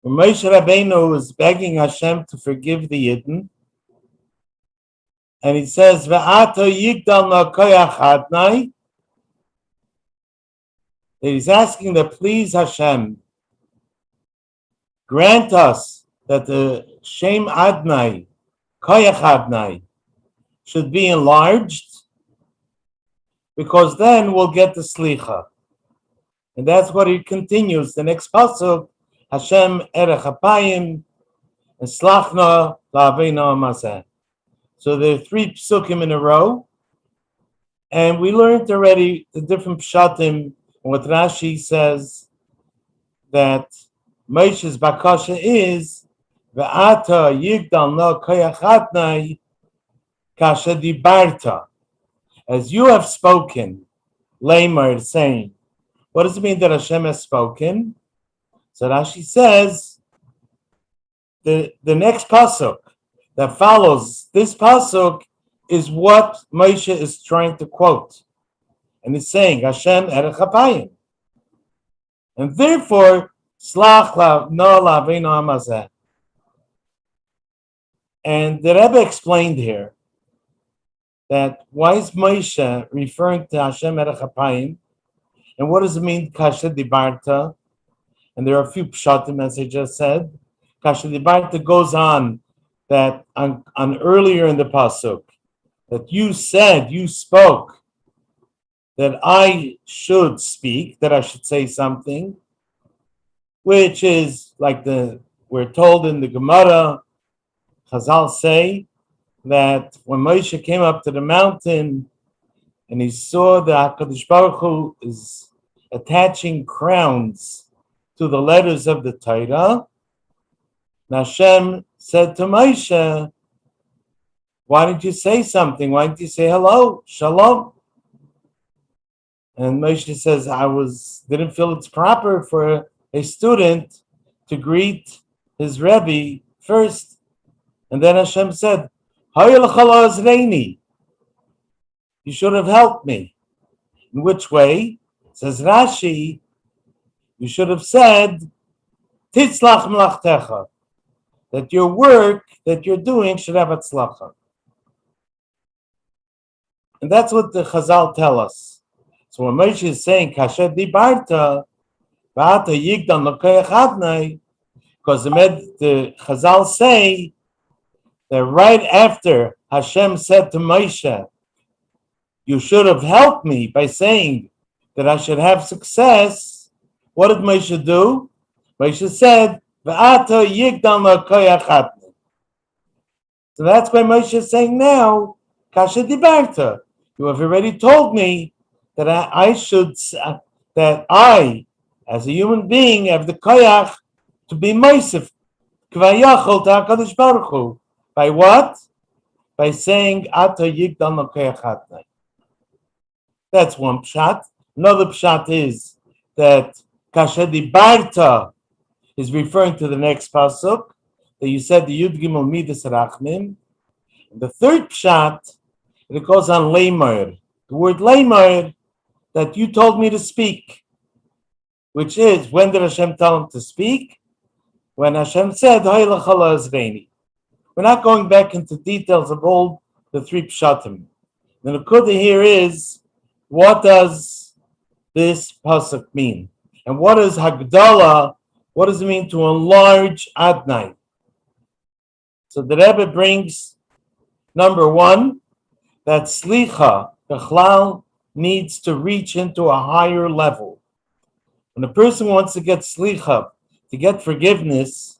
When Moshe Rabbeinu is begging Hashem to forgive the Yidden, and he says, "Ve'ato Yigdal no koyach adnai," that he's asking that please Hashem grant us that the Shem Adnai, Koyach Adnai, should be enlarged, because then we'll get the Slicha. And that's what he continues. The next pasuk, Hashem Erech Apayim, and Slachna La'aveinu Amazeh. So there are 3 psukim in a row, and we learned already the different pshatim. What Rashi says that Moshe's bakasha is ve'ata yigdal no koyach adnai kasha dibarta, as you have spoken. Lamer saying, what does it mean that Hashem has spoken? So Rashi says the next pasuk that follows this pasuk is what Moshe is trying to quote. And he's saying, Hashem erech hapayim. And therefore, slach no laveinu amazeh. And the Rebbe explained here that why is Moshe referring to Hashem erech hapayim? And what does it mean, kasha dibarta? And there are a few pshatim, as I just said. Kasha dibarta goes on that on earlier in the pasuk, that you said, you spoke, that I should speak, that I should say something, which is like we're told in the Gemara, Chazal say that when Moshe came up to the mountain and he saw that HaKadosh Baruch Hu is attaching crowns to the letters of the Torah, Hashem said to Moshe, why didn't you say something? Why didn't you say hello, shalom? And Moshe says, didn't feel it's proper for a student to greet his Rebbe first. And then Hashem said, you should have helped me. In which way? Says Rashi, you should have said, Titzlach melachtecha, that your work that you're doing should have atzlacha. And that's what the Chazal tell us. So when Moshe is saying, Kasher dibarta, v'ata yigdal no koyach adnai, because the Chazal say that right after Hashem said to Moshe, you should have helped me by saying that I should have success, what did Moshe do? Moshe said, v'ata yigdal no koyach adnai. So that's why Moshe is saying now, Kasher dibarta, you have already told me that I, as a human being, have the koyach to be meisef, kvayachol to HaKadosh Baruch Hu. By what? By saying, Ata yigdal no koyach adnai. That's one pshat. Another pshat is that kasher dibarta is referring to the next pasuk, that you said the Yud Gimel Midas Rachmim. The third pshat, it goes on leimer. The word leimer, that you told me to speak, which is, when did Hashem tell him to speak? When Hashem said, we're not going back into details of all the 3 pshatim. The nekuda here is, what does this pasuk mean? And what is Hagdala? What does it mean to enlarge Adnai? So the Rebbe brings, number 1, that Slicha, the Chlal, needs to reach into a higher level. When a person wants to get slicha, to get forgiveness,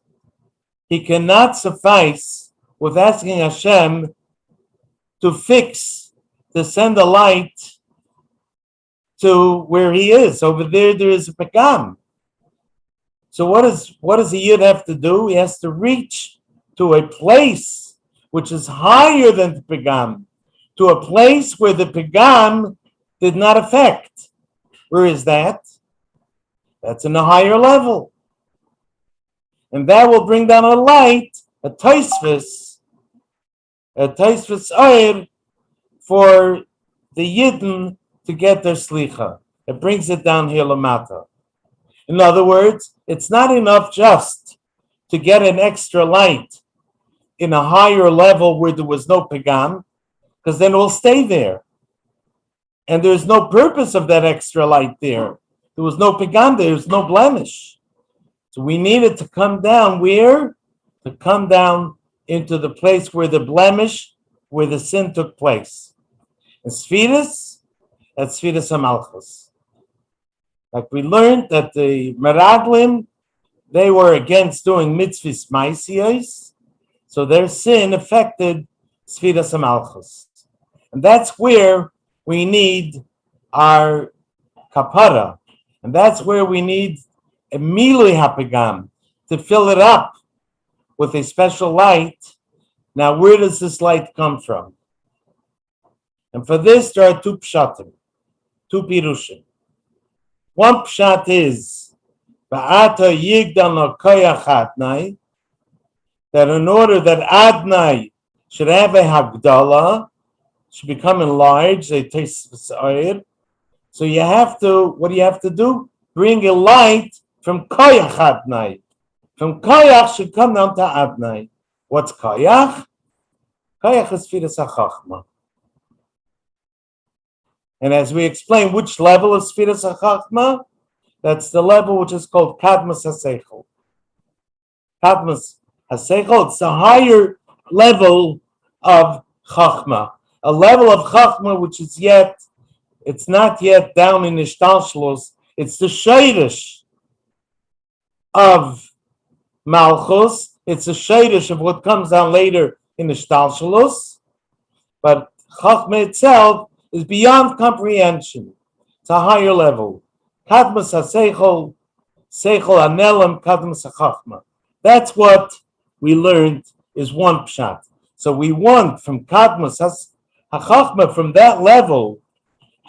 he cannot suffice with asking Hashem to send a light to where he is. Over there is a pegam. So what does a yid have to do? He has to reach to a place which is higher than the pegam, to a place where the pegam did not affect. Where is that? That's in a higher level. And that will bring down a light, a taisvis oir, for the Yidden to get their slicha. It brings it down here lamata. In other words, it's not enough just to get an extra light in a higher level where there was no pagam, because then it will stay there. And there's no purpose of that extra light there. There was no pagam, there was no blemish. So we needed to come down where? To come down into the place where the blemish, where the sin took place. And Sfiras, that's Sfiras HaMalchus. Like we learned that the Meraglim, they were against doing mitzvahs ma'asiyos, so their sin affected Sfiras HaMalchus. And that's where we need our kapara. And that's where we need a milui hapagam to fill it up with a special light. Now, where does this light come from? And for this, there are two pshatim, two pirushim. One pshat is ba'ata Yigdal koyach adnai, that in order that adnai should have a hagdala, should become enlarged, a taste. So you have to, what do you have to do? Bring a light from koyach adnai. From koyach should come down to adnai. What's koyach? Koyach is Sfiras HaChachma. And as we explain, which level is Sfiras HaChachma? That's the level which is called Kadmas HaSeichel. Kadmas HaSeichel, it's the higher level of Chachma. A level of Chachma which is yet, it's not yet down in Ishtalshlos. It's the Sheidish of Malchus. It's the Sheidish of what comes down later in Ishtalshlos. But Chachma itself is beyond comprehension. It's a higher level. Kadmas HaSeichel, Seichel Anelam, Kadmas HaChachma. That's what we learned is one pshat. So we want from Kadmas HaChachma, from that level,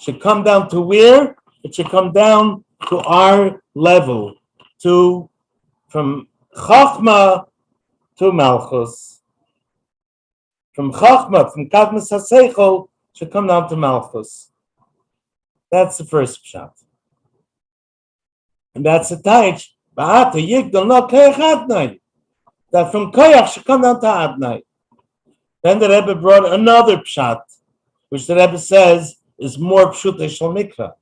should come down to where? It should come down to our level, from Chachma to Malchus. From Chachma, from Kadmas HaSeichel, should come down to Malchus. That's the first pshat. And that's the taich. Ba'ata Yigdal no koyach adnai. That from koyach should come down to adnai. Then the Rebbe brought another pshat, which the Rebbe says is more pshut shel mikra.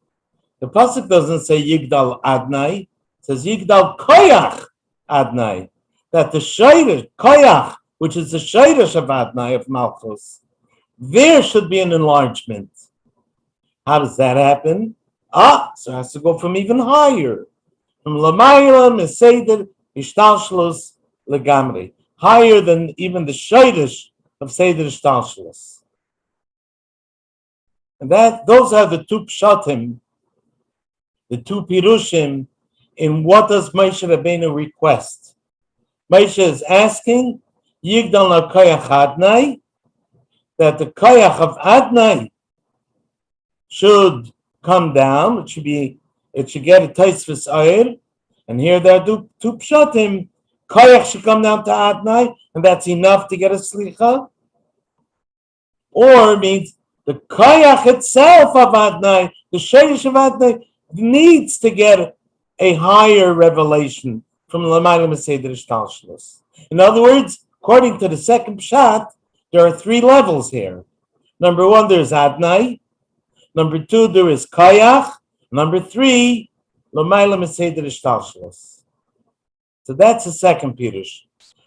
The pasuk doesn't say Yigdal adnai, it says Yigdal koyach adnai. That the shayrish koyach, which is the shayrish of adnai of Malchus, there should be an enlargement. How does that happen? So it has to go from even higher. From Lamayla Meseder Ishtalshlos Legamri. Higher than even the shayrish of Seder Ishtalshlos. And those are the two pshatim, the two pirushim, in what does Moshe Rabbeinu request. Moshe is asking, Yigdal na koyach adnai, that the koyach of adnai should come down. It should get a taisvus oir. And here there are two pshatim. Koyach should come down to adnai, and that's enough to get a slicha. Or means the koyach itself of adnai, the sheish of adnai, needs to get a higher revelation from Lamayla Meseder Ishtalshlos. In other words, according to the second pshat, there are three levels here. Number one, there's adnai. Number two, there is koyach. Number three, Lamayla Meseder Ishtalshlos. So that's the second pirush.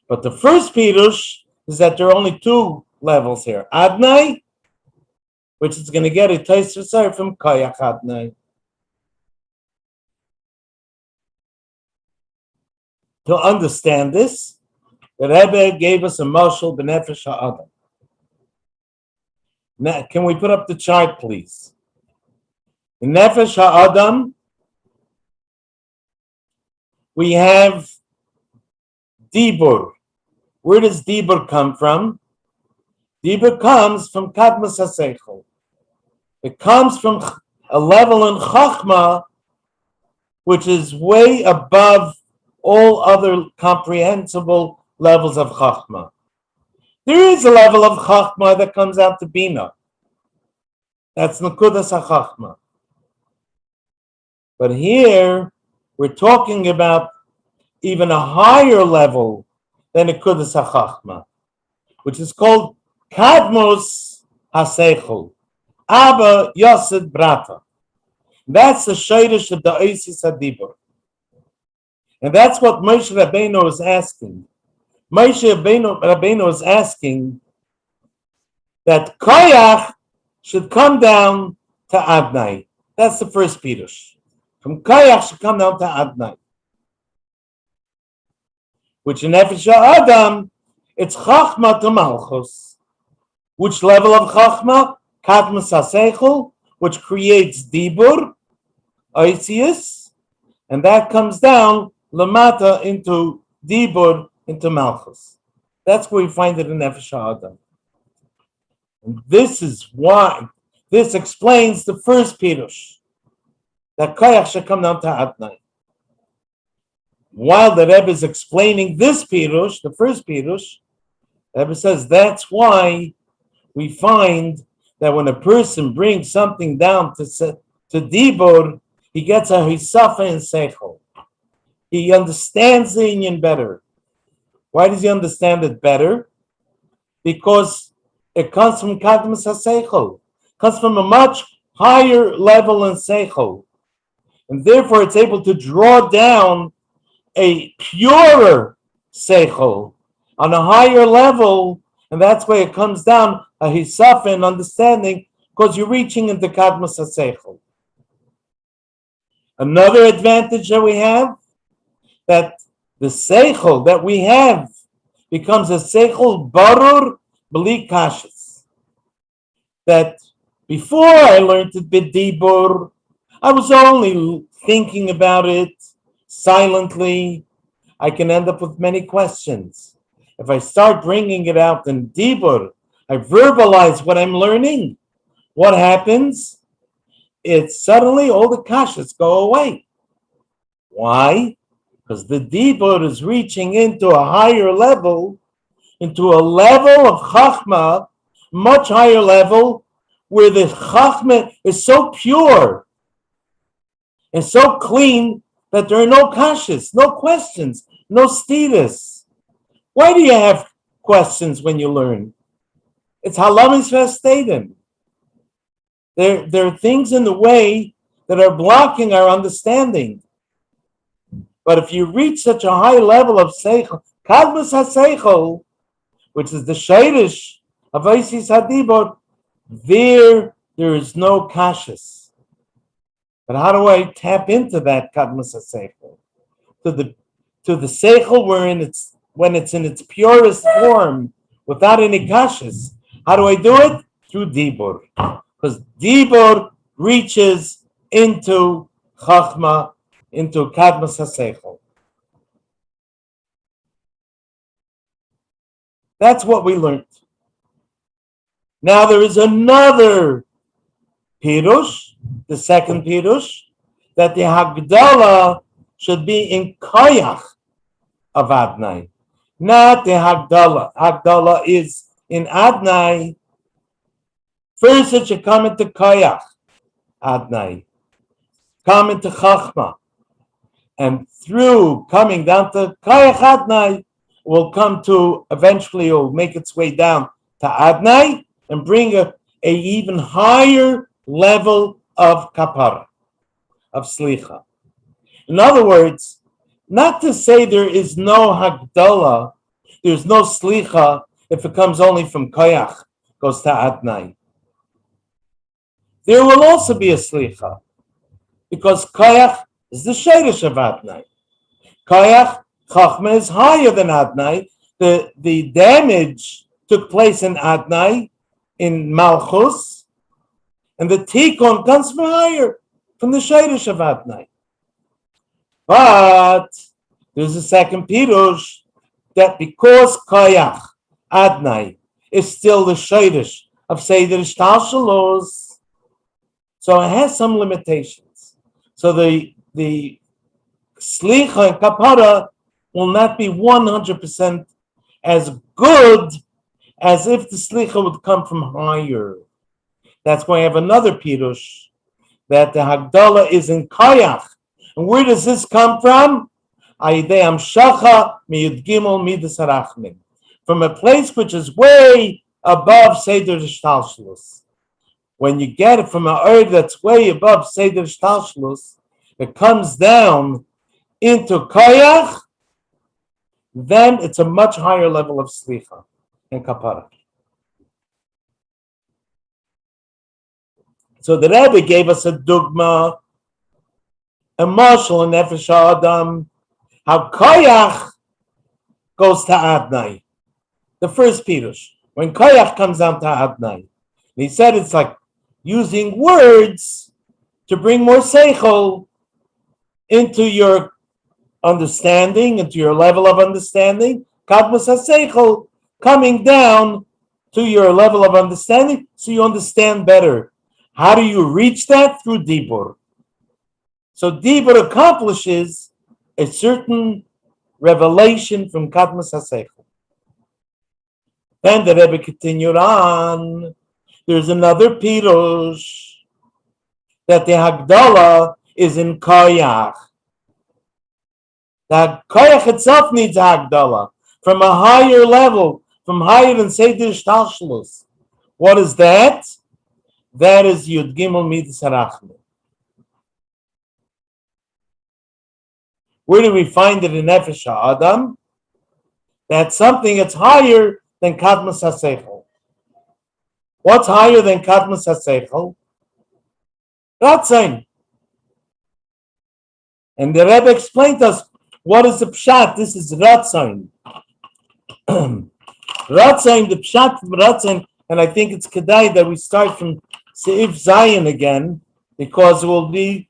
But the first pirush is that there are only two levels here. Adnai, which is going to get a taste from koyach adnai. To understand this, the Rebbe gave us a mashal b'nefesh ha'adam. Now, can we put up the chart, please? In nefesh ha'adam, we have dibur. Where does dibur come from? Dibur comes from kadmas haseichel. It comes from a level in chachma which is way above all other comprehensible levels of chachma. There is a level of chachma that comes out to bina. That's nekudas hachachma. But here we're talking about even a higher level than a Kudas HaChachma, which is called Kadmus HaSeichel, Abba Yosed Brata. That's the Shayrish of the Oisis HaDibur. And that's what Moshe Rabbeinu is asking. Moshe Rabbeinu is asking that Koyach should come down to Adnai. That's the first Pirush. From Koyach should come down to Adnai. Which in Nefesh Adam, it's Chachma to Malchus. Which level of Chachma? Kadmus HaSeichel, which creates Dibur, Oisius, and that comes down Lamata into Dibur, into Malchus. That's where we find it in Nefesh Adam. And this is why, this explains the first Pirush, that Koyach should come down to Adnai. While the Rebbe is explaining this Pirush, the first Pirush, the Rebbe says that's why we find that when a person brings something down to Dibur, he gets a Hisafa and Seichel. He understands the Inyan better. Why does he understand it better? Because it comes from Kadmus HaSeichel. It comes from a much higher level in Seichel. And therefore it's able to draw down a purer Seichel on a higher level, and that's why it comes down a Hisafa and understanding, because you're reaching into Kadmus HaSeichel. Another advantage that we have, that the Seichel that we have becomes a Seichel Barur B'li Kashas. That before I learned it B'dibur, I was only thinking about it silently. I can end up with many questions. If I start bringing it out in Dibur, I verbalize what I'm learning. What happens? It's suddenly all the kashas go away. Why? Because the Dibur is reaching into a higher level, into a level of Chachma, much higher level, where the Chachma is so pure and so clean that there are no kashas, no questions, no stidas. Why do you have questions when you learn? It's halamis v'estadim. There are things in the way that are blocking our understanding. But if you reach such a high level of Seichel, Kadmus HaSeichel, which is the Shayrish of Oisis HaDibur, there is no kashas. But how do I tap into that Kadmus HaSeichel? To the Seichel when it's in its purest form, without any kashas. How do I do it? Through Dibur. Because Dibur reaches into Chachma, into Kadmus HaSeichel. That's what we learned. Now there is another Pirush, the second Pirush, that the Hagdala should be in Koyach of Adnai. Not the Hagdala. Hagdala is in Adnai. First it should come into Koyach Adnai. Come into Chachma. And through coming down to Koyach Adnai, will come to, eventually it will make its way down to Adnai and bring a even higher level of kapara, of slicha. In other words, not to say there is no hagdala, there's no slicha if it comes only from koyach, goes to Adnai. There will also be a slicha, because koyach is the shayrish of Adnai. Koyach, chachma is higher than Adnai. The damage took place in Adnai, in Malchus, and the Tikkun comes from higher, from the Shayrish of Adnai. But there's a second Pirush, that because Koyach, Adnai, is still the Shayrish of Seder Shtalshalos, so it has some limitations. So the Slicha and Kapara will not be 100% as good as if the Slicha would come from higher. That's why I have another Pirush, that the Hagdala is in Koyach. And where does this come from? from a place which is way above Seder Shtalshlus. When you get it from an earth that's way above Seder Shtalshlus, it comes down into Koyach, then it's a much higher level of Slicha and Kapara. So the Rebbe gave us a dogma, a marshal in Nefesh Adam, how Koyach goes to Adnai. The first Pirush, when Koyach comes down to Adnai. And he said it's like using words to bring more Seichel into your understanding, into your level of understanding. Kadmus HaSeichel, coming down to your level of understanding so you understand better. How do you reach that? Through Dibur. So Dibur accomplishes a certain revelation from Kadmus HaSeichel. Then the Rebbe continued on. There's another Pirush that the Hagdalah is in Koyach. The Koyach itself needs Hagdalah from a higher level, from higher than Seder Shtalshlus. What is that? That is Yud Gimel Midas Harachme. Where do we find it in Nefesh Adam? That's something that's higher than Kadmus HaSeichel. What's higher than Kadmus HaSeichel? Ratzain. And the Rebbe explained to us what is the Pshat. This is Ratzain. Ratzain, the Pshat from Ratzain, and I think it's Kedai that we start from Seif Zayin again, because it will be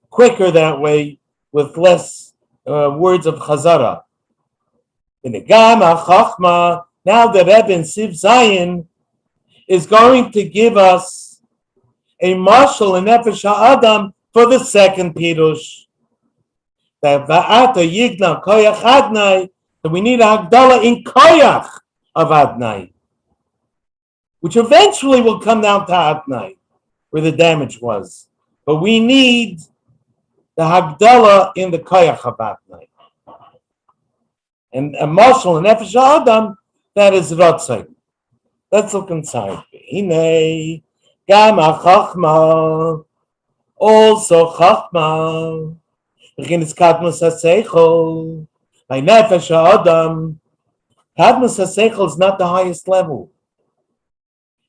quicker that way with less words of Chazara. In the Gama Chachma, now the Rebbe in Seif Zayin is going to give us a marshal in Nefesh Adam for the second Pirush. That Va'ata Yigdal Koyach Adnai, that we need a Hagdalah in Koyach of Adnai, which eventually will come down to Adnai, where the damage was. But we need the Hagdalah in the Koyach of Adnai. And a marshal in Nefesh Adam, that is Ratzai. Let's look inside. Hinei, Gama Chachma, also Chachma, Beginnes Kadmus HaSeichel, by Nefesh Adam. Kadmus HaSeichel is not the highest level.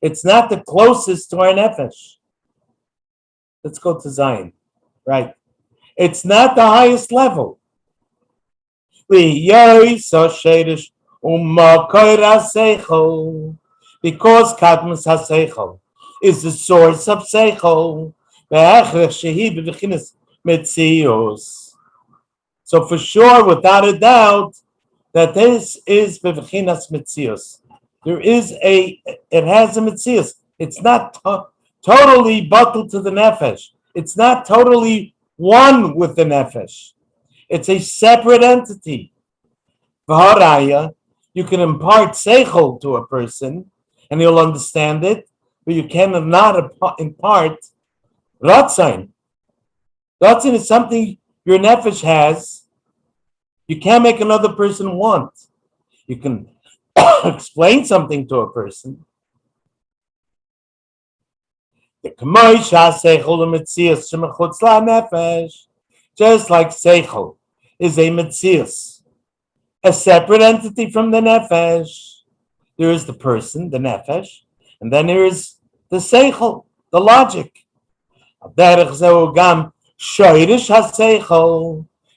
It's not the closest to our Nefesh. Let's go to Zion. Right. It's not the highest level. Because Kadmus HaSeichel is the source of Seichel. So for sure, without a doubt, that this is Bevechinas Metzios. It has a Metzios. It's not totally bottled to the Nefesh. It's not totally one with the Nefesh. It's a separate entity. V'haraya, you can impart Seichel to a person, and he'll understand it, but you cannot impart Ratzain. Ratzain is something your Nefesh has. You can't make another person want. You can explain something to a person. Just like Seichel is a Metzias, a separate entity from the Nefesh. There is the person, the Nefesh, and then there is the Seichel, the logic.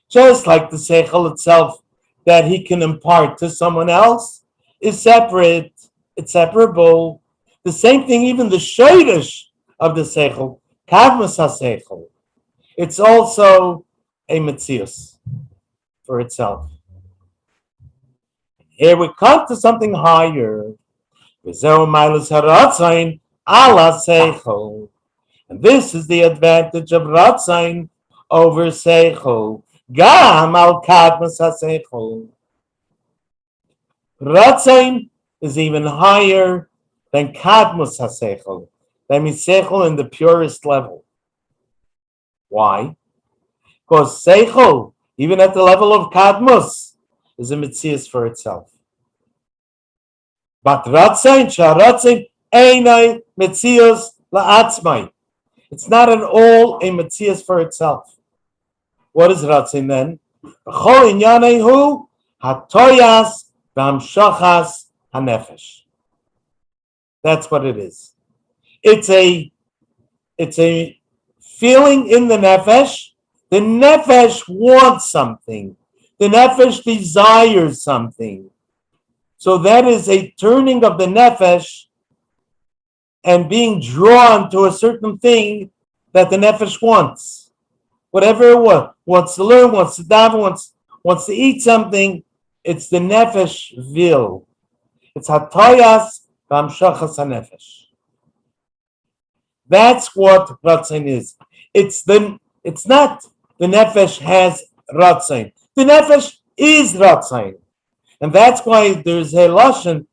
Just like the Seichel itself that he can impart to someone else is separate, it's separable. The same thing, even the Shoirish of the Seichel, Kadmus HaSeichel, it's also a Metzius for itself. Here we come to something higher. And this is the advantage of Ratzain over Seichel. Gam al Kadmus HaSeichel. Ratzain is even higher than Kadmus HaSeichel. That means Seichel in the purest level. Why? Because Seichel even at the level of kadmus, is a mitzias for itself. But ratzain, sharatzin, einai mitzias la'atzmai. It's not at all a mitzias for itself. What is ratzain then? B'chol inyanehu hatoyas v'hamshachas hanefesh. That's what it is. It's a feeling in the nefesh. The nefesh wants something. The nefesh desires something. So that is a turning of the nefesh and being drawn to a certain thing that the nefesh wants. Whatever it wants to learn, wants to daven, wants to eat something, it's the nefesh will. It's hatoyas v'hamshachas hanefesh. That's what ratzain is. It's not the nefesh has ratzain. The nefesh is ratzain. And that's why there's a lashon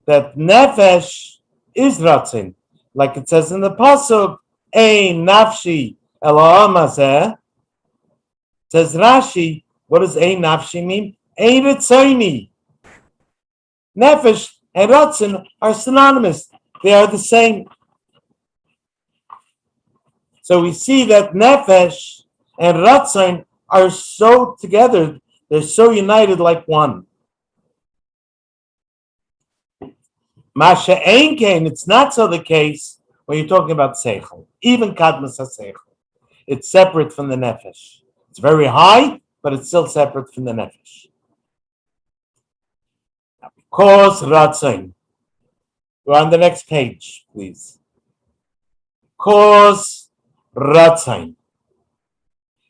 that nefesh is ratzain. Like it says in the pasuk, ein nafshi eloham hazeh. Says Rashi, what does ein nafshi mean? Ein ritzaini. Nefesh and ratzain are synonymous. They are the same. So we see that nefesh and ratzain are so together, they're so united like one. Masha ein kain, it's not so the case when you're talking about seichel. Even kadmas ha-seichel. It's separate from the nefesh. It's very high, but it's still separate from the nefesh. Now, because ratzain. We're on the next page, please. Because ratzain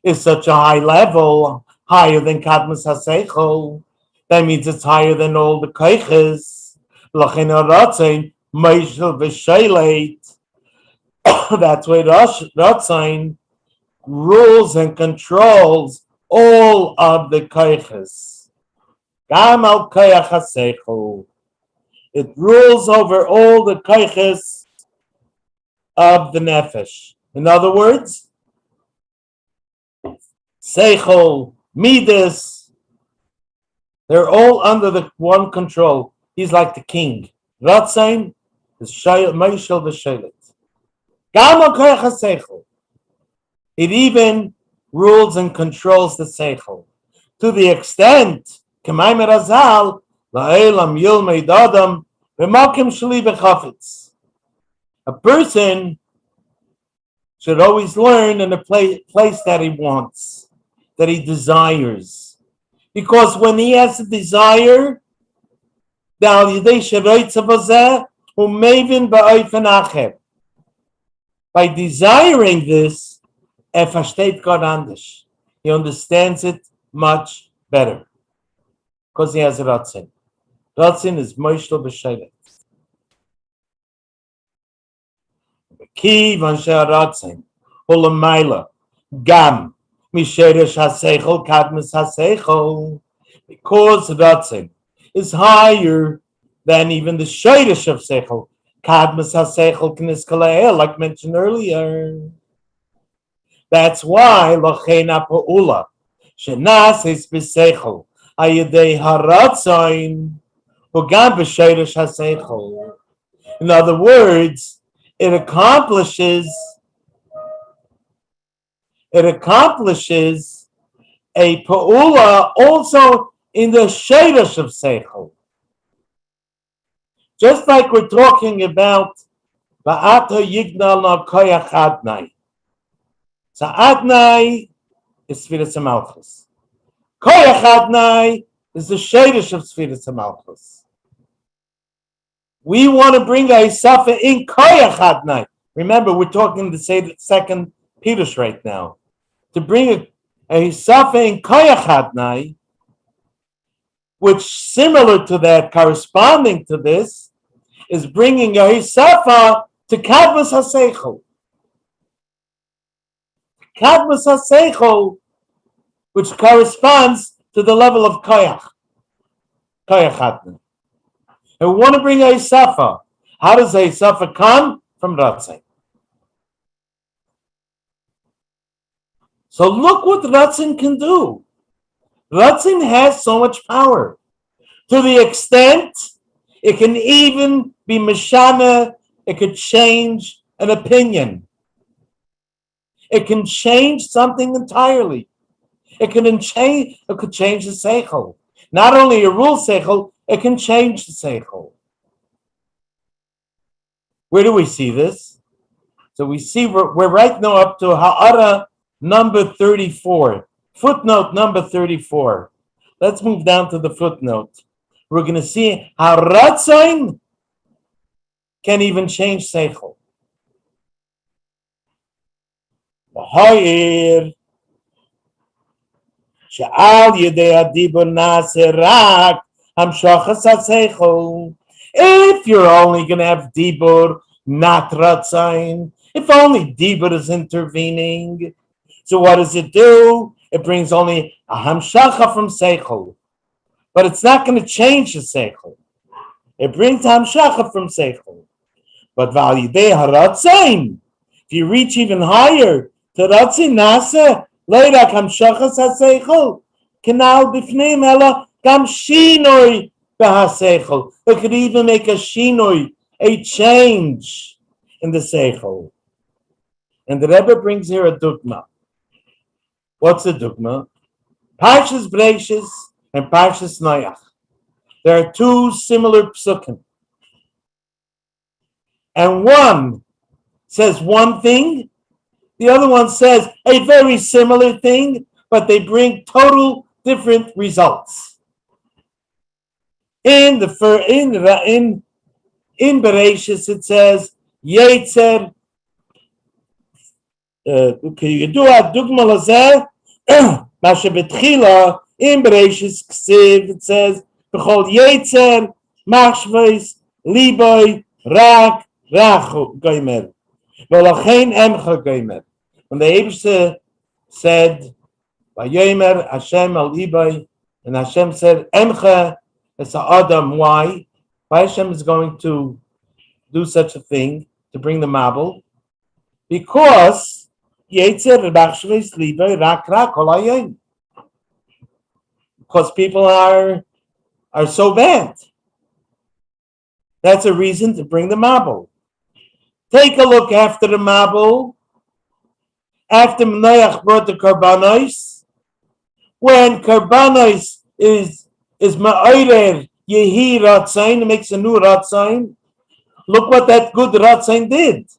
is such a high level, higher than kadmas ha-seichel. That means it's higher than all the koiches. Lachin ratzain meishel v'sheileit. That's why ratzain rules and controls all of the koiches. Gam al koyach ha-seichel. It rules over all the koiches of the nefesh. In other words, seichel, midas, they're all under the one control. He's like the king. Ratzain is meishel v'shelet. Gam ha-koyach ha-seichel. It even rules and controls the seichel to the extent k'maimer azal la'elam yilmeid adam v'makim sheli v'chafetz. A person should always learn in a place that he wants, that he desires. Because when he has a desire, by desiring this, versteht Gott anders. He understands it much better. Because he has Ratzin. Ratzin is Moishel B'Shelet. Ki Vanshe Ratzin. Holamayla. Gam. Misheresh HaSeichel. Kadmis HaSeichel. Because Ratzin is higher than even the Sheresh of Seichel. Kadmis HaSeichel Knis Kala'el, like mentioned earlier. That's why Lachena Pa'ula. Shenas is B'Seichel. Ayedei Haratzain. Hugam B'Sheresh HaSeichel. In other words, it accomplishes a Pa'ula also in the Sheresh of Seichel. Just like we're talking about Ba'ata Yigdal na Koyach Adnai. So Adnai is Sfiras HaMalchus. Koyach Adnai is the Sheresh of Sfiras HaMalchus. We want to bring a Safa in Koyach Adnai. Remember, we're talking the second Pirush right now. To bring a Safa in Koyach Adnai, which similar to that, corresponding to this, is bringing a Safa to Kadmas HaSeichel. Kadmas HaSeichel, which corresponds to the level of Koyach Adnai. And we want to bring a Safa. How does a Safa come? From Ratzin. So look what Ratzin can do. Ratzin has so much power to the extent it can even be mishana. It could change an opinion. It can change something entirely. It could change the seichel. Not only a rule seichel, it can change the seichel. Where do we see this? So we see we're right now up to Ha'ara number 34. Footnote number 34. Let's move down to the footnote. We're going to see how Ratzain can even change seichel. V'ha'ir she'al yedei adibur na'aseh rak hamshachas ha'seichel. If you're only going to have dibur, not Ratzain, if only dibur is intervening, so what does it do? It brings only a hamshacha from seichel, but it's not going to change the seichel. It brings hamshacha from seichel. But validei haratzain, if you reach even higher to ratzin nasa, leirak hamshachas haseichel, kenal bifneim ela gam shinoi behaseichel. It could even make a shinoi, a change in the seichel. And the Rebbe brings here a dogma. What's the dogma? Parshas Breishis and Parshas Noach. There are two similar psukim. And one says one thing, the other one says a very similar thing, but they bring total different results. In Bereshis it says Yetzer. You do a dogma lazeh. Masha betchila in Bereshis ksiv it says b'chol Yetzer machshvos liboy rak rachu goymer v'lachein emcha goymer. When the Eibusha said Vayomer Hashem al liboy, and Hashem said emcha es ha'adam. Why Hashem is going to do such a thing to bring the mabul? Because because people are so bad. That's a reason to bring the mabul. Take a look after the mabul. After Noach brought the karbanos, when karbanos is ma'orer yehi ratzain, it makes a new ratzain. Look what that good ratzain did.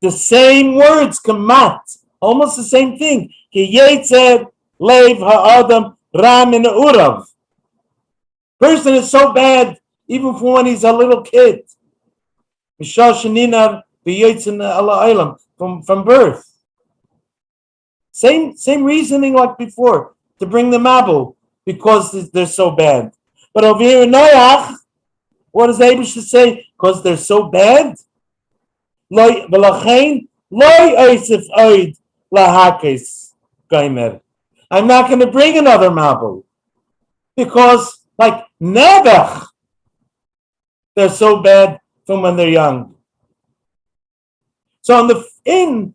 The same words, kamat, almost the same thing. Ki yetzer leiv ha'adam ram in urav. Person is so bad, even from when he's a little kid. From birth. Same reasoning like before, to bring the mabul, because they're so bad. But over here in Noach, what does Eibusha say? Because they're so bad? I'm not going to bring another mabul. Because, like Nebach, they're so bad from when they're young. So in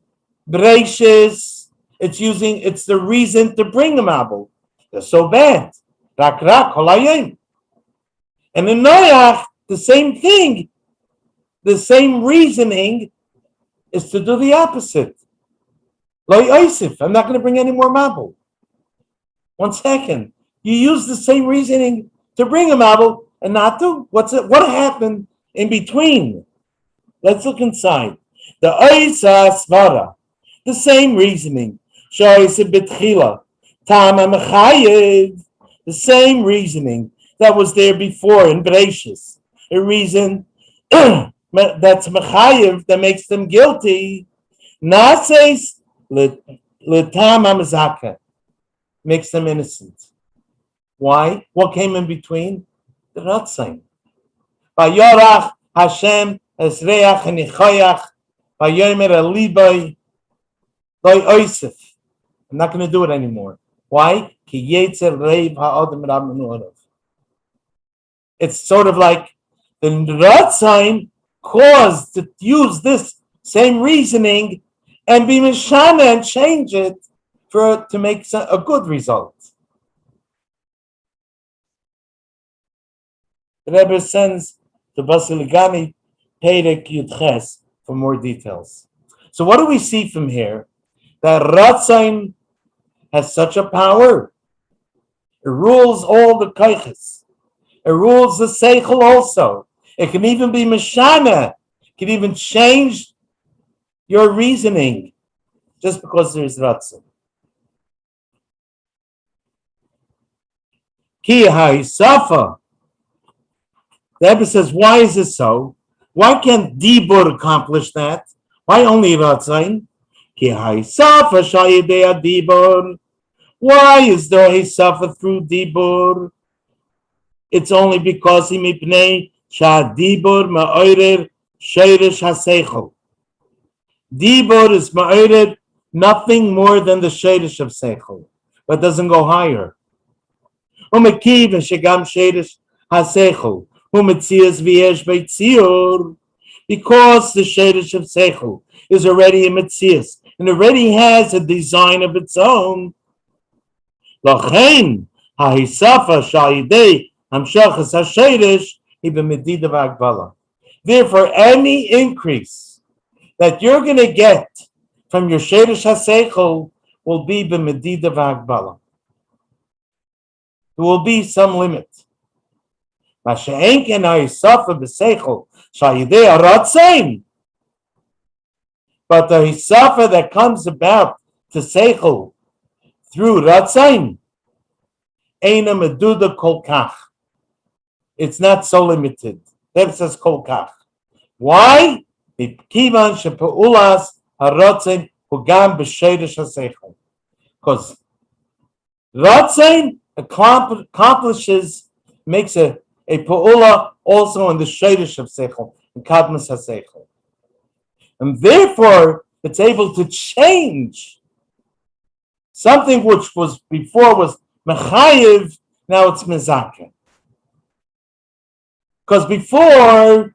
Breishis, it's the reason to bring a mabul. They're so bad. And in Noach, the same thing, the same reasoning is to do the opposite. I'm not going to bring any more mabul. 1 second. You use the same reasoning to bring a mabul and not to? What happened in between? Let's look inside. The Oisa Svara, the same reasoning. Shoyse Betchila, Tama Mechayev, the same reasoning that was there before in Breishis. A reason that's Mechayev that makes them guilty. Nases L'Tama Mezaka makes them innocent. Why? What came in between? The Ratzain. Vayorach Hashem Esreach Enichoyach Vayomer Eliboy Loy Oisef. I'm not going to do it anymore. Why? Ki Yetzer Reiv Ha'odem Ram Orav. It's sort of like the Ratzain caused to use this same reasoning and be mishana and change it to make a good result. The Rebbe sends to Basiligani Perek Yudches for more details. So what do we see from here? That Ratzain has such a power. It rules all the kaiches. It rules the seichel also. It can even be mishana. It can even change your reasoning just because there is Ratzain. Ki ha'isafa. The Rebbe says, why is it so? Why can't Dibur accomplish that? Why only Ratzain? Ki ha'isafa shayidei Dibur. Why is there a suffer through Dibur? It's only because he mipnei sha Dibur ma'orer sheirish haseichel. Dibur is ma'orer nothing more than the sheirish of seichel, but doesn't go higher. Umekiv shegam sheirish haseichel umetzias v'yesh beitziur, because the sheirish of seichel is already a metzias and already has a design of its own. Lachein ha'isafa sha'idei hamshachas ha'sheirish even medida v'agbala. Therefore, any increase that you're going to get from your sheirish ha'seichel will be b'medida v'agbala. There will be some limit. Masha'enken ha'isafa b'seichel sha'idei ha'ratzain. But the hisafa that comes about to seichel through Ratzain, Eina Meduda Kol Kach. It's not so limited. That says Kol Kach. Why? Kivan Shepaulas HaRatzain Hugam B'Sheirish HaSeichel. Because Ratzain accomplishes, makes a Pa'ula also in the Sheirish of Seichel, in Kadmas HaSeichel. And therefore, it's able to change something which was before was mechayiv, now it's mezakeh. Because before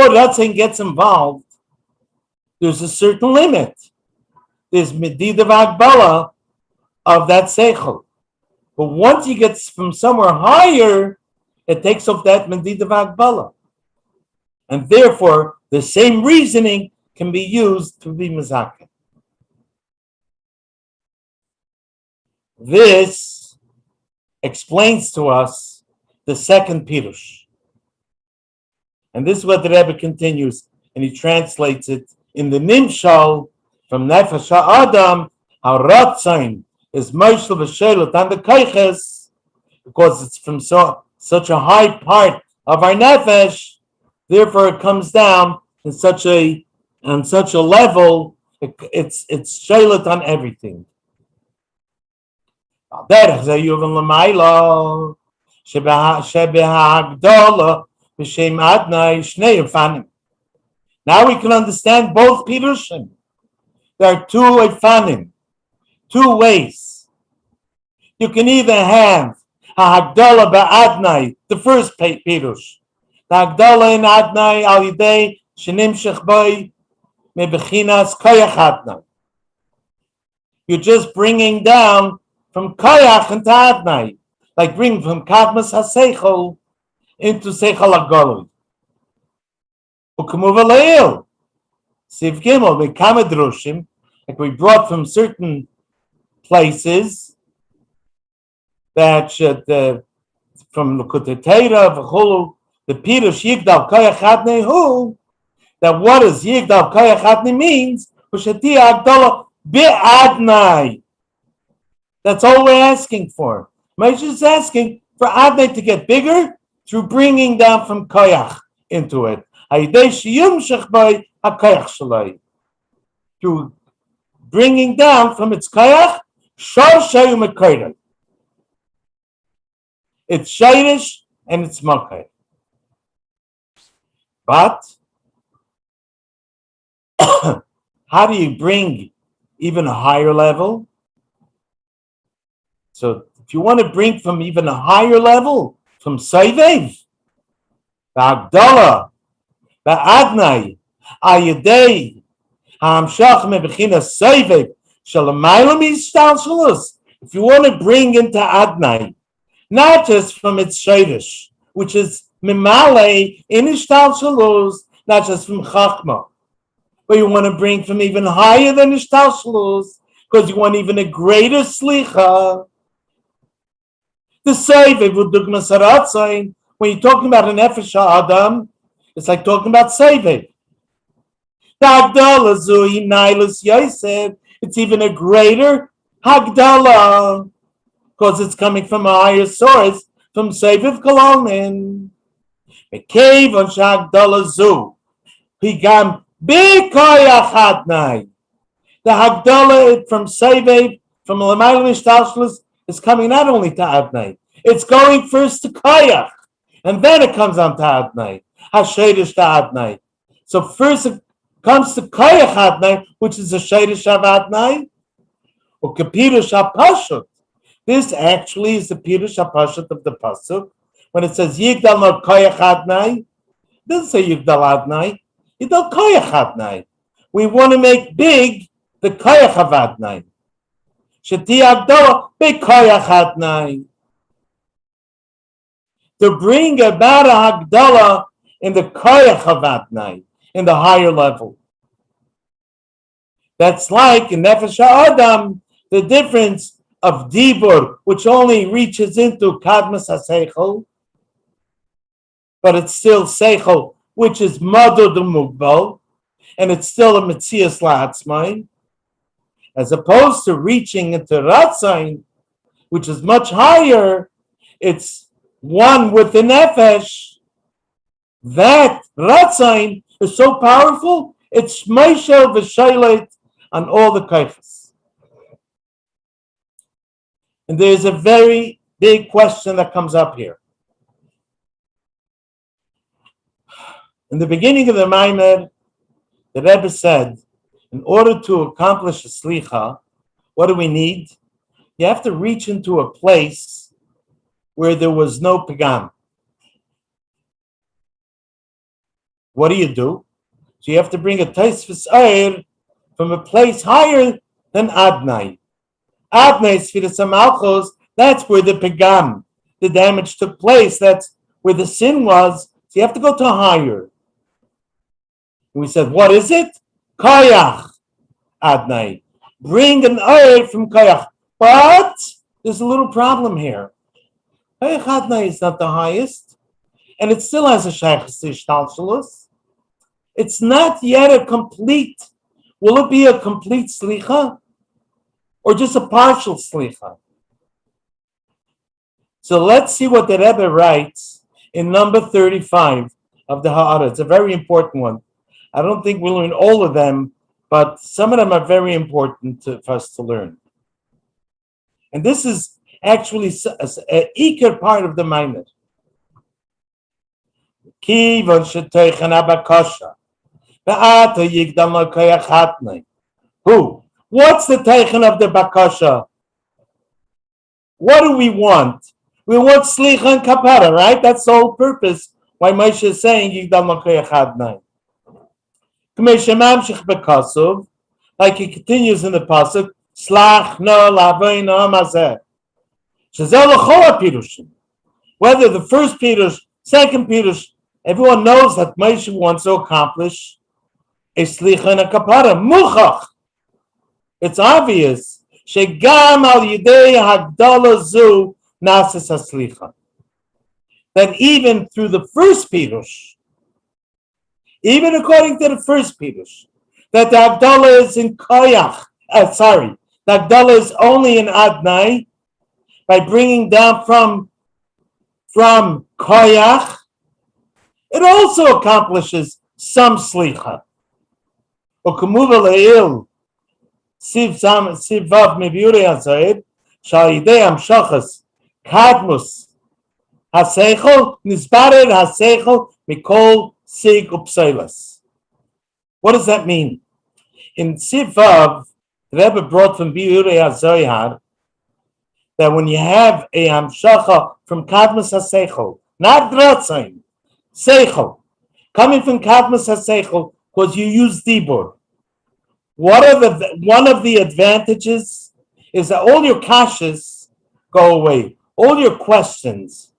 that thing gets involved, there's a certain limit. There's medida v'agbala of that seichel. But once you get from somewhere higher, it takes off that medida v'agbala. And therefore, the same reasoning can be used to be mezakeh. This explains to us the second pirush. And this is what the Rebbe continues, and he translates it in the Nimshal from Nefesh HaAdam, how Ratzain is Moshel V'Shelut and the Kaiches, because it's from such a high part of our Nefesh, therefore it comes down in such a level, it's Shelut on everything. Now we can understand both Pirushim. There are two Ifanim, two ways. You can either have Hagdola Ba'adnai, the first Pirush. The Hagdola in Adnai al Yidei Shenimshech Boi Mebechinas Koyach Adnai. You're just bringing down from Koyach into Adnai, like bringing from Kadmas HaSeichel into Seichel HaGoloi. U'kemuv Siv Gimel, Mekamedrushim, like we brought from certain places that should, from L'Kutetera, V'chulu, the Pirush Yigdal Koyach Adnei Hu, that what does Yigdal Koyach Adnei means? U'sheti Agdola Bi'adnai. That's all we're asking for. Moshe is asking for Adnai to get bigger through bringing down from Koyach into it. Through bringing down from its Koyach, it's Shairish and it's Makay. But how do you bring even a higher level? So if you want to bring from even a higher level, from Saivev, the Agdala, the Adnai, Ayadei Hamshach mebechina Sevev Shalamaylam Ishtalshalos. If you want to bring into Adnai, not just from its Shadish, which is Mimale in Ishtalshalos, not just from Chachma, but you want to bring from even higher than Ishtalshalos, because you want even a greater Slicha. The Sevev would Dugma Saratzain, when you're talking about an Nefesh Adam, it's like talking about Sevev. The Hagdala Zui Nailus Yosef, it's even a greater Hagdala, because it's coming from a higher source, from Sevev Kololnin. A cave on Hagdala Zu, Pigam Bikoyach Hadnai. The Hagdala from Sevev, from Lamayl Mishtalshlis, is coming not only to Adnai, it's going first to Koyach, and then it comes on to Adnai, Hashedish to Adnai. So first it comes to Koyach Adnai, which is a Shedish of Adnai, or Kapirush HaPashut. This actually is the Pirush HaPashut of the Pasuk. When it says Yigdal not Koyach Adnai, it doesn't say Yigdal Adnai, Yigdal Koyach Adnai. We want to make big the Koyach of Adnai. Sheti Agdala Bekoyach Adnai. To bring about a Hagdala in the Koyach of Adnai, in the higher level. That's like in Nefesh Adam, the difference of Dibur, which only reaches into Kadmas HaSeichel, but it's still Seichel, which is Madud Mugbal, and it's still a Metzias La'atzmai, as opposed to reaching into Ratzain, which is much higher. It's one with the Nefesh. That Ratzain is so powerful, it's Shmeishel V'Shailet on all the Kaifas. And there's a very big question that comes up here. In the beginning of the Maimed, the Rebbe said, in order to accomplish a slicha, what do we need? You have to reach into a place where there was no pagam. What do? So you have to bring a taisvis oir from a place higher than Adnai. Adnai, Sfiras HaMalchos, that's where the pagam, the damage took place. That's where the sin was. So you have to go to higher. And we said, what is it? Koyach Adnai. Bring an oil from Koyach. But there's a little problem here. Koyach Adnai is not the highest, and it still has a shaykhis to Ishtalshalos. It's not yet a complete. Will it be a complete slicha, or just a partial slicha? So let's see what the Rebbe writes in number 35 of the Ha'ara. It's a very important one. I don't think we'll learn all of them, but some of them are very important for us to learn. And this is actually an ikar part of the Maimed. Kivan sheteichen abakasha, be'ata yigdal lo koyach hatnei. Who? What's the teichen of the bakasha? What do we want? We want slicha and kapara, right? That's the whole purpose why Moshe is saying yigdal lo koyach hatnei. Like he continues in the pasuk, slach no lavoino mazeh. Whether the first pirush, second pirush, everyone knows that Moshe wants to accomplish a slicha and a kapara. Muchach. It's obvious. Shegam al yidei hagdala zu nasis haslicha. That even through the first pirush, even according to the first pirush, that the Hagdala is in Koyach. The Hagdala is only in Adnai by bringing down from Koyach. It also accomplishes some slicha. Okamuva le'il sivav mebiurei hazayid sha'idei amshachas kadmus haseichel nisbared haseichel mikol sig upseilas. What does that mean? In Sivav, the Rebbe brought from Biurei HaZoyar that when you have a Hamshacha from Kadmas HaSeichel, not Ratzain, Seichel, coming from Kadmas HaSeichel because you use dibur. One of the advantages is that all your kashas go away, all your questions,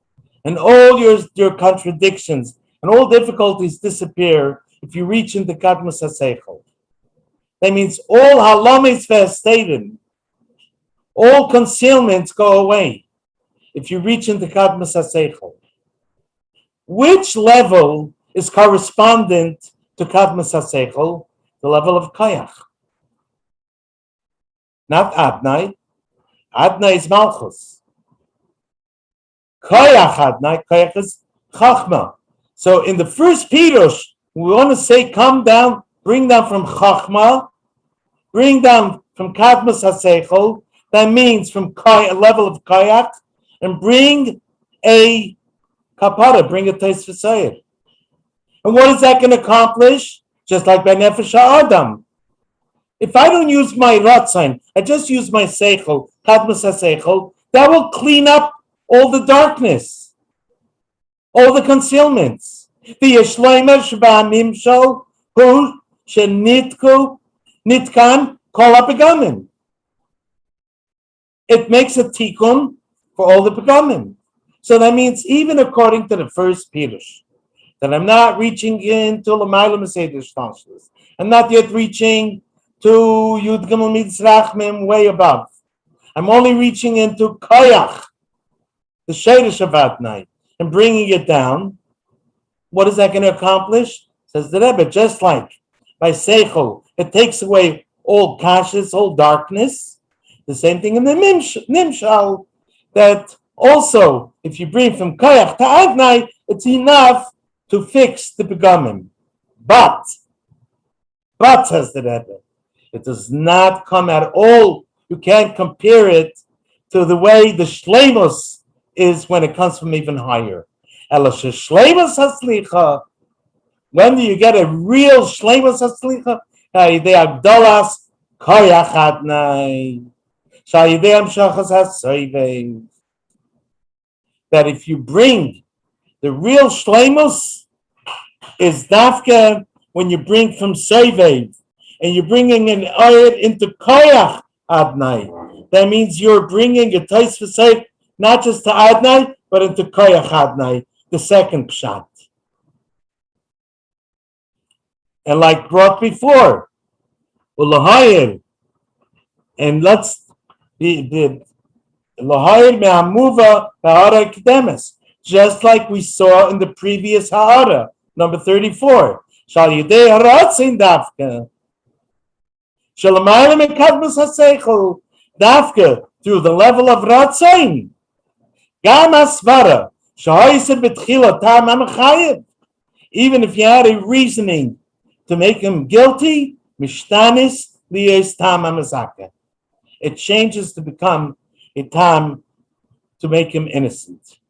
and all your contradictions, and all difficulties disappear if you reach into kadmas haseichel. That means all halamis ve'estadim, all concealments go away if you reach into kadmas haseichel. Which level is correspondent to kadmas haseichel? The level of koyach. Not Adnai. Adnai is Malchus. Koyach Adnai, Koyach is Chachma. So in the first Pirush, we want to say, come down, bring down from Chachma, bring down from Kadmas HaSeichel, that means from a level of Koyach, and bring a Kapara, bring a Tais V'Sayir. And what is that going to accomplish? Just like by Nefesh HaAdam. If I don't use my Ratzon, I just use my Seichel, Kadmas HaSeichel, that will clean up all the darkness, all the concealments. The Yeshleimer Shba'amim Shol, Hu Shenitku Nitkan Kol HaPegamim. It makes a tikkun for all the Pegamim. So that means even according to the first Pirush, that I'm not reaching into L'mayla Meseder Shtashlis. I'm not yet reaching to Yud Gimel Mitzrachmim way above. I'm only reaching into Koyach, the Shadish of Adnai, and bringing it down. What is that going to accomplish? Says the Rebbe, just like by Seichel, it takes away all kashas, all darkness. The same thing in the Nimshal, that also, if you bring from Koyach to Adnai, it's enough to fix the Pegamim. But, says the Rebbe, it does not come at all. You can't compare it to the way the shleimus is when it comes from even higher. Shleimus haslicha. When do you get a real shleimus haslicha? They are dolas koyach adnai. Shayideam shachas hasoivein. That if you bring the real shleimus is dafka when you bring from soivein. And you're bringing an oil into koyach adnai. That means you're bringing a tais v'seif not just to adnai, but into koyach adnai, the second pshat. And like brought before, ulahayir, and let's the lahayir me'amuva ha'ara kedemes, just like we saw in the previous ha'ara, number 34. Shal yidei haratzin dafka. Shalamayim and kadmas haseichel dafka through the level of Ratzon. Gam asvara shahayised betchila tam amachayev. Even if you had a reasoning to make him guilty, mishtanis liyes tam amazaka. It changes to become a tam to make him innocent.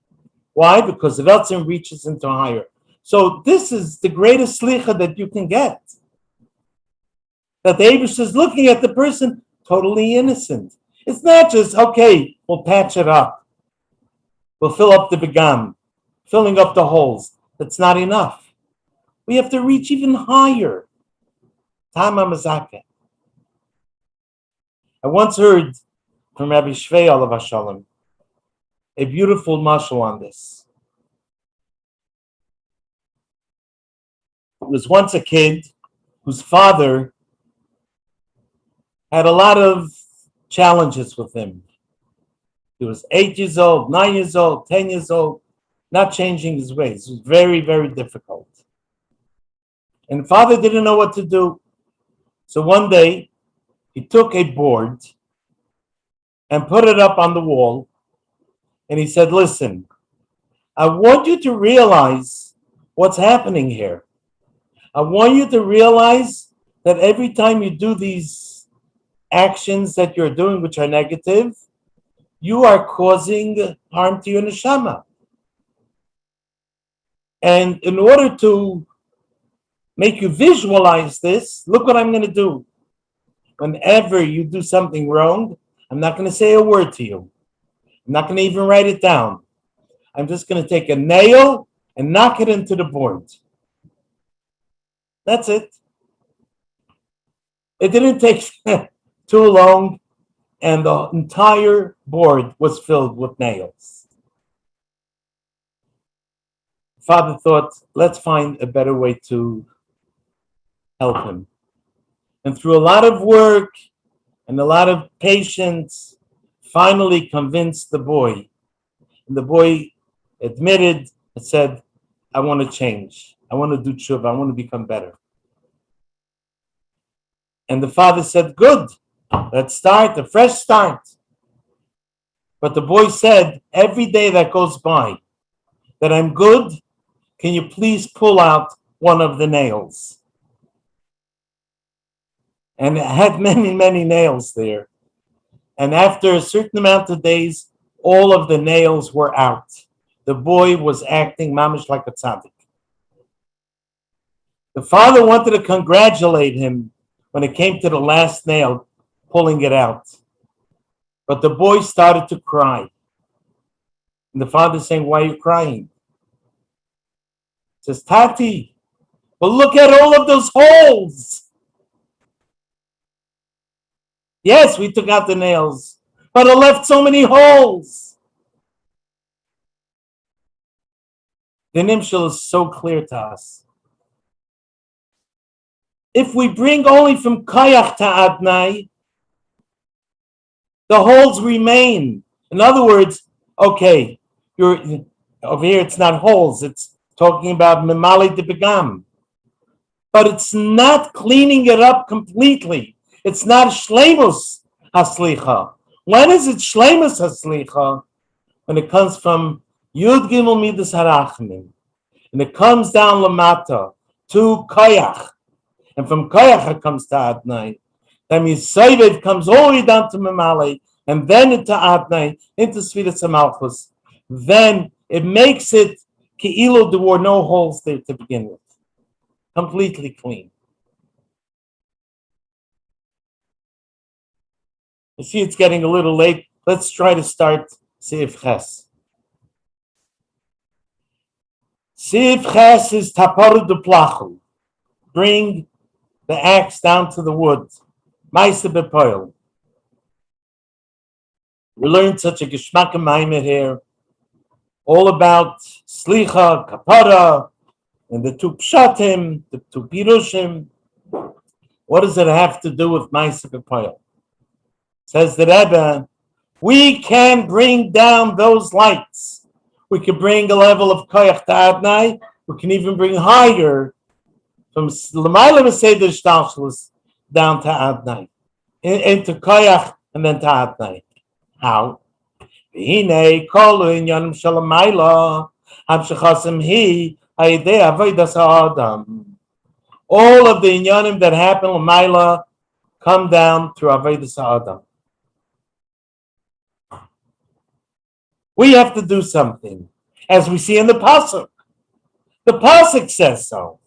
Why? Because Ratzon reaches into higher. So this is the greatest slicha that you can get. That the Eibush is looking at the person totally innocent. It's not just, okay, we'll patch it up. We'll fill up the begam, filling up the holes. That's not enough. We have to reach even higher. Tama Mazaka. I once heard from Rabbi Shvei Olav Hashalom a beautiful mashal on this. It was once a kid whose father had a lot of challenges with him. He was 8 years old, 9 years old, 10 years old, not changing his ways. It was very, very difficult. And the father didn't know what to do. So one day, he took a board and put it up on the wall. And he said, listen, I want you to realize what's happening here. I want you to realize that every time you do these actions that you're doing which are negative, you are causing harm to your neshama. And in order to make you visualize this, look what I'm going to do. Whenever you do something wrong, I'm not going to say a word to you. I'm not going to even write it down. I'm just going to take a nail and knock it into the board. That's it. It didn't take too long, and the entire board was filled with nails. Father thought, let's find a better way to help him. And through a lot of work and a lot of patience, finally convinced the boy. And the boy admitted and said, I want to change. I want to do tshuva. I want to become better. And the father said, good, let's start, a fresh start. But the boy said, every day that goes by that I'm good, can you please pull out one of the nails? And it had many, many nails there. And after a certain amount of days, all of the nails were out. The boy was acting mamish like a tzaddik. The father wanted to congratulate him when it came to the last nail, pulling it out. But the boy started to cry. And the father saying, why are you crying? He says, Tati, but look at all of those holes. Yes, we took out the nails, but it left so many holes. The nimshal is so clear to us. If we bring only from Kayach to Adnai, the holes remain. In other words, okay, you're over here, it's not holes, it's talking about Memali de Begam. But it's not cleaning it up completely. It's not Shleimus Haslicha. When is it Shleimus Haslicha? When it comes from Yud Gimel Midas Harachmim. And it comes down Lamata to Koyach. And from Koyach it comes to Adnai. Then Yisayvet comes all the way down to Memali, and then into Adnai, into Sfidas HaMalchus. Then it makes it Ke'ilu, there were no holes there to begin with. Completely clean. You see, it's getting a little late. Let's try to start Seif Ches. Seif Ches is Taparu de Plachu. Bring the axe down to the wood. Maise Bepoil. We learned such a Geschmack Maimer here, all about Slicha, Kapara, and the two Pshatim, the two Pirushim. What does it have to do with Maise Bepoil? Says the Rebbe, we can bring down those lights. We can bring a level of Koyach to Adnai. We can even bring higher from L'mayla V'seder Shtalshlus down to Adnai, into Koyach and then to Adnai. How? V'hinei kol inyanim shel L'mayla hamshechasim hi ha'idei avodas ha'adam. All of the inyanim that happen L'mayla come down through avodas ha'adam. We have to do something, as we see in the pasuk. The pasuk says so.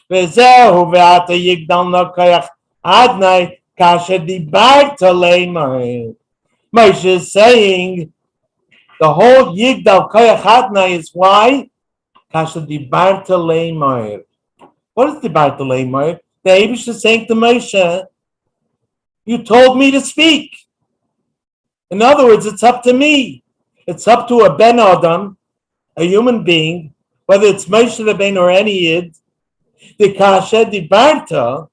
Ve'zehu ve'ata Yigdal no koyach adnai kasher dibarta leimai. Moshe is saying the whole Yigdal koyach adnai is why? Kasher dibarta leimai. What is dibarta leimai? The Eibush is saying to Moshe, you told me to speak. In other words, it's up to me. It's up to a Ben Adam, a human being, whether it's Moshe Rabbeinu or any Yid, the Kasher Dibarta,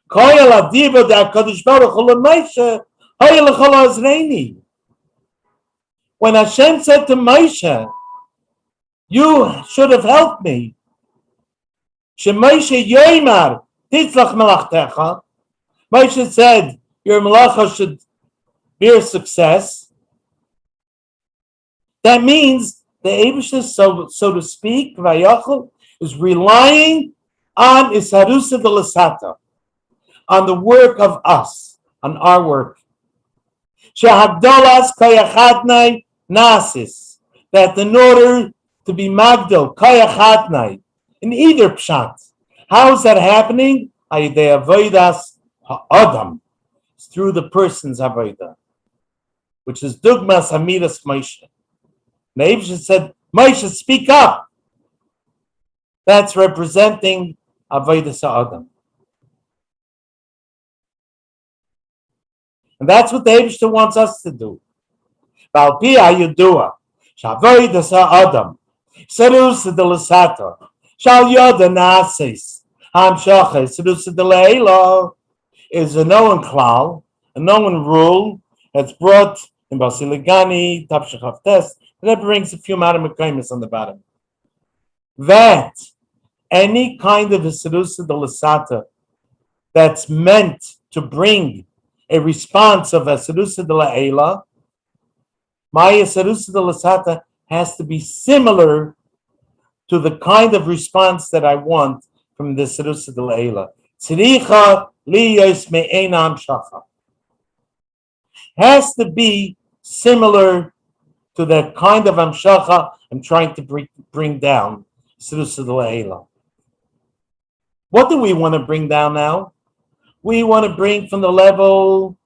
Koyal Adiva de HaKadosh Baruch Hu LeMoshe, Hoyel Echol Azreini. When Hashem said to Moshe, you should have helped me. Shemoshe Yoimar, Titzlach Melachtecha. Moshe said, your Melacha should bear success. That means the Eibusha, so to speak, Vayachol, is relying on Isarusa de Lasata, on the work of us, on our work. Shehagdolas Kayachadnai Nasis, that in order to be Magdal, Kayachadnai, in either Pshat, how is that happening? Ayidei Avodas Ha'adam. It's through the person's Avodah, which is Dugmas Hamidas Moshe. Neibusha said, Moshe, speak up. That's representing Avodas Ha'adam. And that's what the Eibishter wants us to do. Valpia Yudua, Shavoy the Adam, Serus the Lasata, Shal Yoda Nasis, Ham Shoche, Serus the Leila is a known klal, a known rule that's brought in Basiligani, Tapshachaf Test, that brings a few Maramekaimis on the bottom. That any kind of a Serus the Lasata that's meant to bring a response of a Serusa de la Eila, Maya Serusa de la Sata has to be similar to the kind of response that I want from the Serusa de la Eila. Tzricha liyos me'enam shacha. Has to be similar to the kind of amshacha I'm trying to bring down, Serusa de la Eila. What do we want to bring down now? We want to bring from the level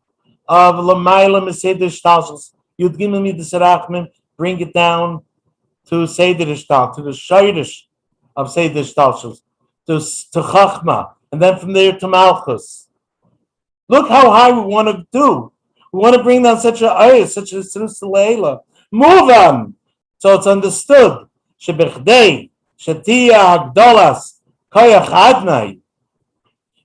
of Lamaila Meseder Shtalshus, Yud Gimel Midas Rachmim, bring it down to Seder Shtal, to the Shayrish of Seder Shtalshus, to Chachma, and then from there to Malchus. Look how high we want to do. We want to bring down such a ayah, such a Sirus Leila. Move on, so it's understood. Shebechdei, Shatia Hagdolas, Koyach Adnai.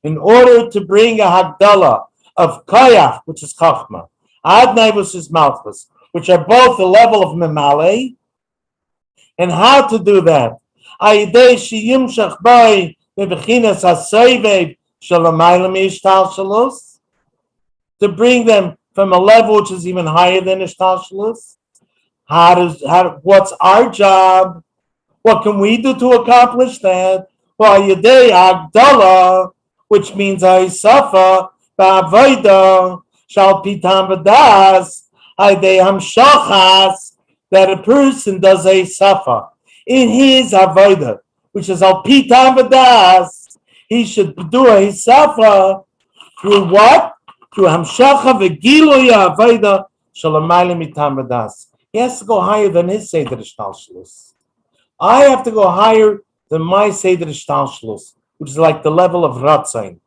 In order to bring a Hagdala of Koyach, which is Chachma, Adnai, which is Malchus, which are both the level of Memale, and how to do that? Ayidei Shiyimshach Boi, Bebechinas Hasoivev, Shalamayla Mishtal Shalus, to bring them from a level which is even higher than Ishtal Shalus. What's our job? What can we do to accomplish that? Well, Ayidei Hagdala, which means Aisafa, Ba'avoida, Shal Pitam Vadas, Ayidei Hamshachas, that a person does Aisafa in his Avoida, which is Al Pitam Vadas, he should do Aisafa through what? Through Hamshacha Vegiloya Avoida, Shalamayla Mitam Vadas. He has to go higher than his Seder Shtalshlus. I have to go higher than my Seder Shtalshlus, which is like the level of Ratzain.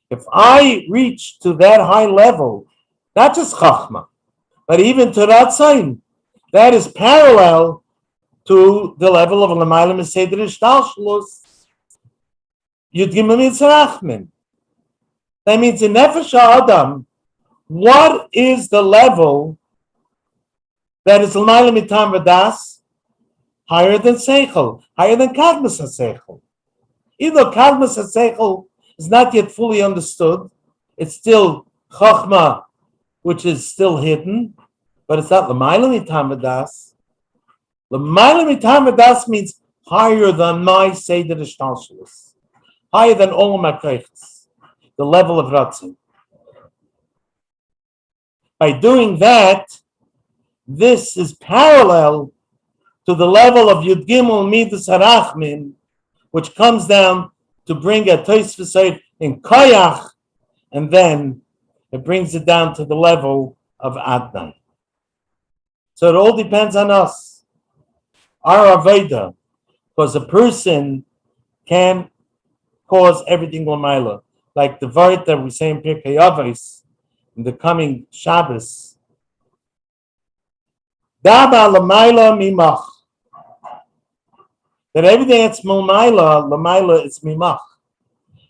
If I reach to that high level, not just Chachma, but even to Ratzain, that is parallel to the level of Lamayla Seder Shtalshlus, Yud Gimel Mitzrachmin. That means in Nefesh Adam, what is the level that is Lamayla Mitam Vadas? Higher than Seichel, higher than Kadmas HaSeichel. Even though Kadmas HaSeichel is not yet fully understood, it's still Chachma, which is still hidden, but it's not L'mayla Mitam Vadas. L'mayla Mitam Vadas means higher than my Seder Shtalshlus, higher than all my Kreichs, the level of Ratzin. By doing that, this is parallel to the level of Yud Gimel Midas Harachmin, which comes down to bring a Tosfos in Koyach, and then it brings it down to the level of Adnan. So it all depends on us, our Aveda, because a person can cause everything Lamaila, like the Vart that we say in Pirkei Avos in the coming Shabbos. Daba Lamaila Mimach. That everything that's Lamaila is Mimach.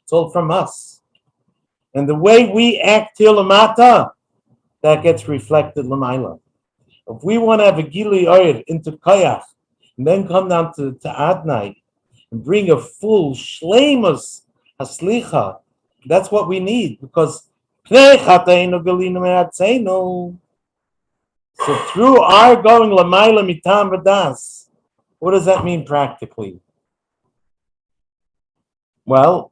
It's all from us. And the way we act till Lamata, that gets reflected Lamaila. If we want to have a Gili Oyer into Koyach, and then come down to Adnai, and bring a full Shleimus Haslicha, that's what we need, because so through our going Lamaila Mitam Vadas, what does that mean practically? Well,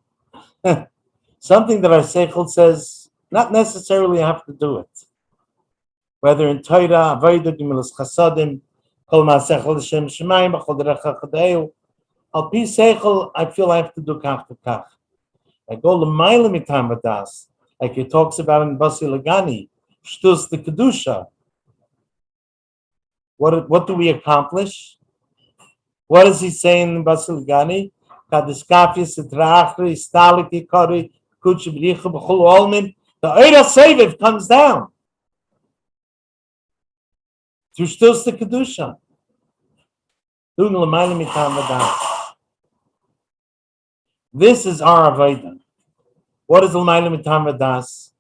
something that our Seichel says, not necessarily have to do it. Whether in Torah, Avodah, Gemilas Chasadim, Kol Ma'asechel L'Shem Shemayim, B'chol Derecha Chadeu, Al Pi Seichel, I feel I have to do Kach to Kach. I go L'mayla Mitam Vadas, like it talks about in Basi Lagani, Shtus the Kedusha. What do we accomplish? What does he say in Basi Lagani? Kadiskafis Etrachri, Staliki Kori, The Eira Seviv comes down through Shtus the Kedusha. This is our Avodah. What is L'mayla Mitam Vadas,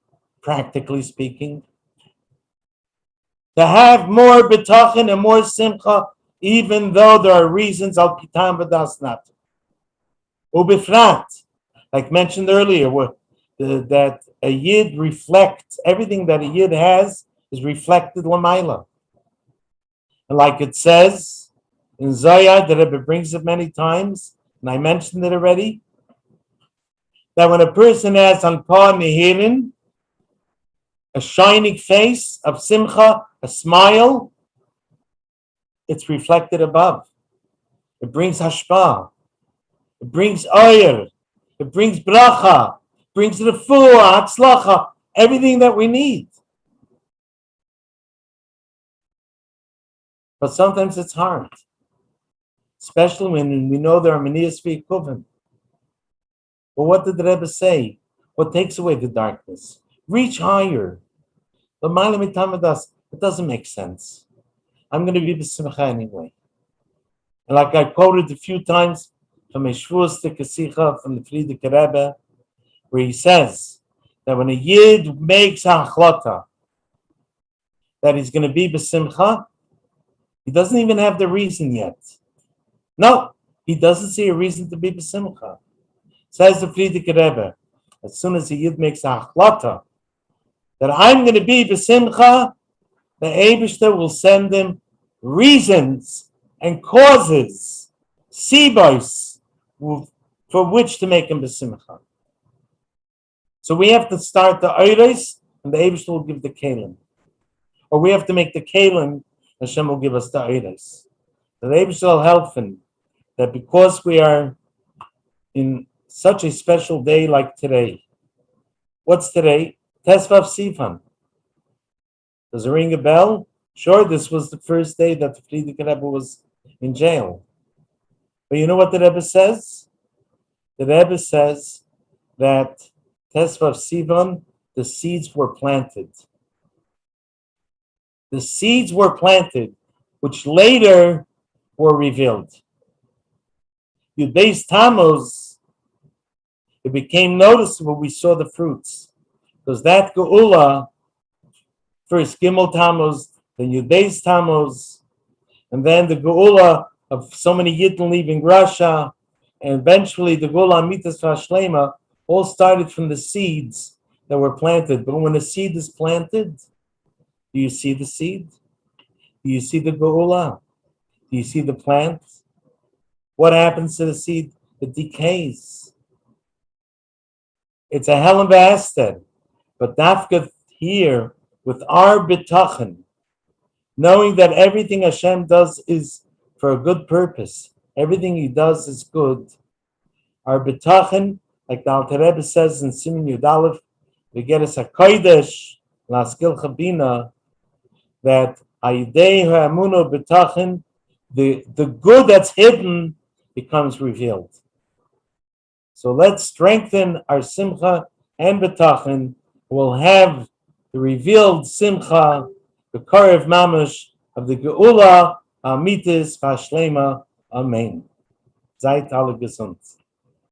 practically speaking? To have more betachin and more simcha, even though there are reasons al Pitam Vadas not. Ubifrat, like mentioned earlier, that a Yid reflects, everything that a Yid has is reflected L'mayla. And like it says in Zohar, the Rebbe brings it many times, and I mentioned it already, that when a person has on Pah Nehirin, a shining face of simcha, a smile, it's reflected above. It brings hashpah. It brings oyer. It brings bracha. It brings refuah, hatzlacha, everything that we need. But sometimes it's hard, especially when we know there are manias v'ikuvim. But what did the Rebbe say? What takes away the darkness? Reach higher. It doesn't make sense. I'm going to be b'simcha anyway. And like I quoted a few times from a Shvuas Kasicha from the Frierdiker Rebbe, where he says that when a Yid makes a achlata that he's going to be b'simcha, he doesn't even have the reason yet. No, he doesn't see a reason to be b'simcha. Says the Frierdiker Rebbe, as soon as a Yid makes a achlata that I'm going to be b'simcha, the Eibishter will send him reasons and causes, sibos, for which to make him b'simcha. So we have to start the oiros, and the Eibishter will give the kelim. Or we have to make the kelim, Hashem will give us the oiros. The Eibishter will help him that because we are in such a special day like today. What's today? Tesvav Sivan. Does it ring a bell? Sure, this was the first day that the Frierdiker Rebbe was in jail. But you know what the Rebbe says? The Rebbe says that Tesvav Sivan, the seeds were planted. The seeds were planted, which later were revealed. You base Tammuz, it became noticeable. We saw the fruits. Because that Geula, first Gimel Tammuz, then Yudbeis Tammuz, and then the Geula of so many Yidden leaving Russia, and eventually the Geula Amitas Vashlema, all started from the seeds that were planted. But when a seed is planted, do you see the seed? Do you see the Geula? Do you see the plant? What happens to the seed? It decays. It's a helen v'ester. But dafka here, with our bitachon, knowing that everything Hashem does is for a good purpose, everything He does is good. Our bitachon, like the Alter Rebbe says in Siman Yudalef, we get us a kodesh, laskil chabina, that ayidei ha'amuno bitachon, the good that's hidden becomes revealed. So let's strengthen our simcha and bitachon. We'll have the revealed simcha, the karev mamash of the geula, amitis, vashlema, amen. Zayt alle gesund.